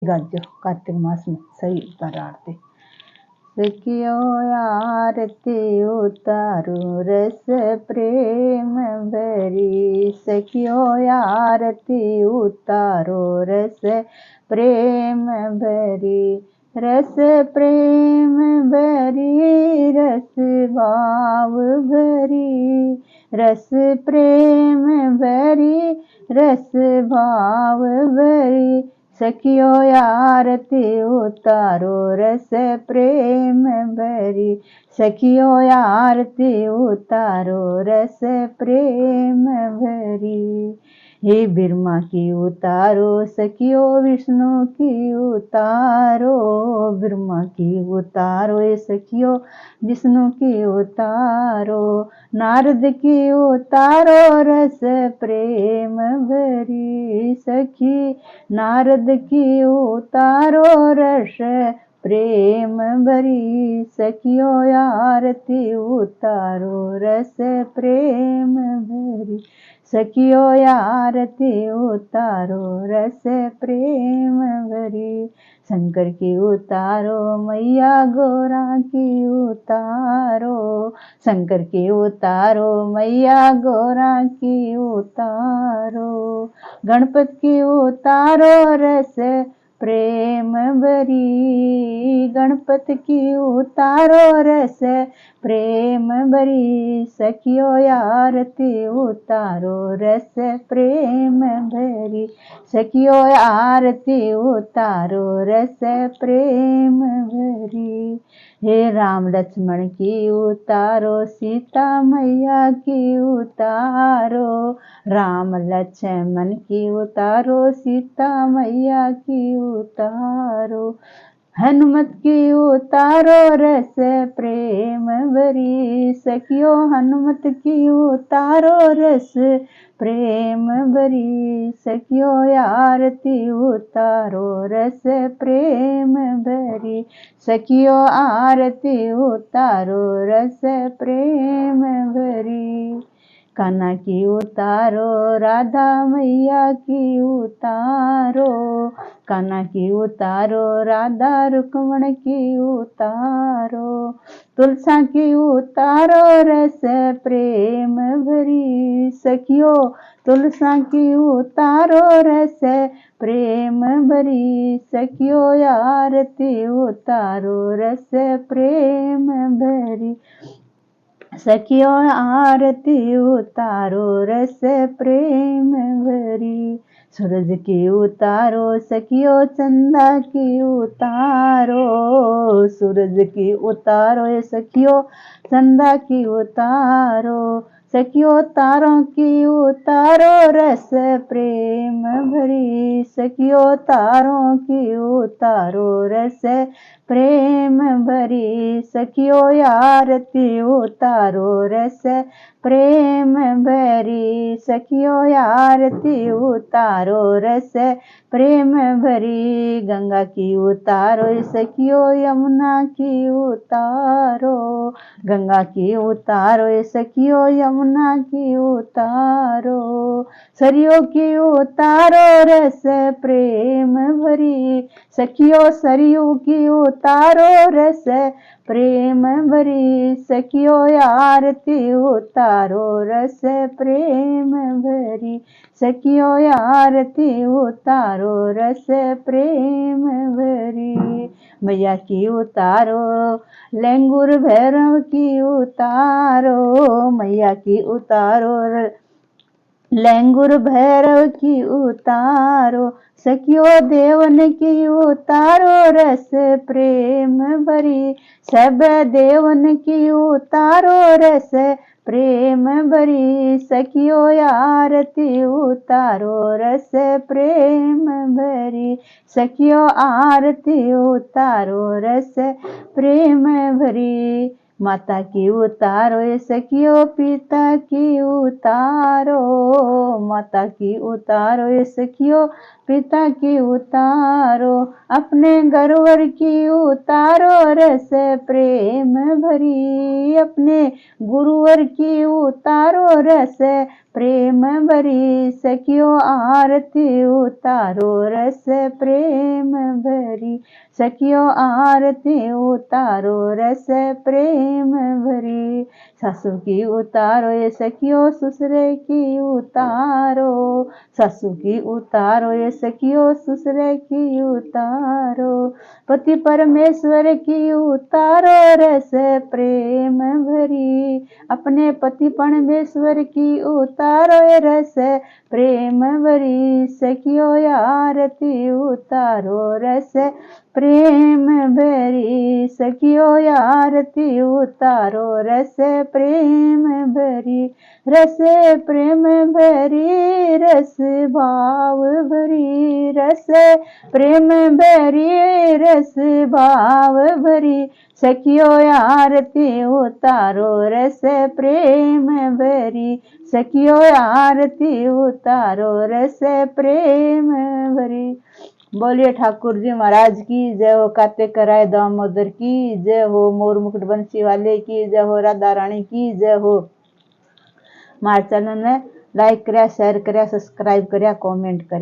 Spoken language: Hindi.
गाजो कार्तिक मास में सही उतारा आरती। सखियो आरती उतारो रस प्रेम भरी, सखियो आरती उतारो रस प्रेम भरी, रस प्रेम भरी रस भाव भरी, रस प्रेम भरी रस भाव भरी, सखियो आरती उतारो रस प्रेम भरी, सखियो आरती उतारो रस प्रेम भरी। हे ब्रह्मा की उतारो सखियो विष्णु की उतारो, ब्रह्मा की उतारो ये सखियो विष्णु की उतारो, नारद की उतारो रस प्रेम भरी, सखी नारद की उतारो रस प्रेम भरी, सखियो आरती उतारो रस प्रेम भरी, सखियो आरती उतारो रस प्रेम भरी। शंकर की उतारो मैया गौरा की उतारो, शंकर की उतारो मैया गौरा की उतारो, गणपत की उतारो रस प्रेम भरी, गणपत की उतारो रस प्रेम भरी, सखियो आरती उतारो रस प्रेम भरी, सखियो आरती उतारो रस प्रेम भरी। हे राम लक्ष्मण की उतारो सीता मैया की उतारो, राम लक्ष्मण की उतारो सीता मैया की उतारो, हनुमत की उतारो रस प्रेम भरी, सखियो हनुमत की उतारो रस प्रेम भरी, सखियो आरती उतारो रस प्रेम भरी, सखियो आरती उतारो रस प्रेम भरी। कान्हा की उतारो राधा मैया की उतारो, कान्हा की उतारो राधा रुक्मण की उतारो, तुलसा की उतारो रस प्रेम भरी, सखियो तुलसा की उतारो रस प्रेम भरी, सखियो आरती उतारो रस प्रेम भरी, सखियो आरती उतारो रस प्रेम भरी। सूरज की उतारो सखियो चंदा की उतारो, सूरज की उतारो ये सखियो चंदा की उतारो, सखियो तारों की उतारो रस प्रेम भरी, सखियो तारों की उतारो रस प्रेम भरी, सखियो आरती उतारो रस प्रेम भरी, सखियो आरती उतारो रस प्रेम भरी। गंगा की उतारो सखियो यमुना की उतारो, गंगा की उतारो सखियो यमुना की उतारो, सरयू की उतारो रस प्रेम भरी, सखियो सरयू की उतारो रस प्रेम भरी, सखियो आरती उतारो रस प्रेम भरी, सखियो आरती उतारो रस प्रेम भरी। मैया की उतारो लेंगुर भैरव की उतारो, मैया की उतारो लेंगुर भैरव की उतारो, सखियो देवन की उतारो रस प्रेम भरी, सब देवन की उतारो रस प्रेम भरी, सखियो आरती उतारो रस प्रेम भरी, सखियो आरती उतारो रस प्रेम भरी। माता की उतारो ये सखियो, पिता की उतारो, माता की उतारो ये सखियो, पिता की उतारो, अपने गरुवर की उतारो, रस प्रेम भरी, अपने गुरुवर की उतारो, रस प्रेम भरी, सखियो आरती उतारो, रस प्रेम भरी, सखियो आरती उतारो, रस प्रेम भरी, सासू की उतारो ये सखियो, ससुरे की उतारो, सासू की उतारो ये सखियो, ससुरे की उतारो, पति परमेश्वर की उतारो, रस प्रेम भरी, अपने पति परमेश्वर की उतारो, रस प्रेम भरी, सखियो आरती उतारो, रस प्रेम भरी, सखियो आरती उतारो, रस प्रेम भरी, रस प्रेम भरी, रस भाव भरी, रस प्रेम भरी, रस भाव भरी, सखियो आरती उतारो, रस प्रेम भरी, सखियो आरती उतारो, रस प्रेम भरी। बोलिए ठाकुर जी महाराज की जय हो, कार्तिक राय दामोदर की जय हो, मोर मुकुट बंसी वाले की जय हो, राधा रानी की जय हो। हमारे चैनल ने लाइक करिया, शेयर करिया, सब्सक्राइब करिया, कमेंट करिया।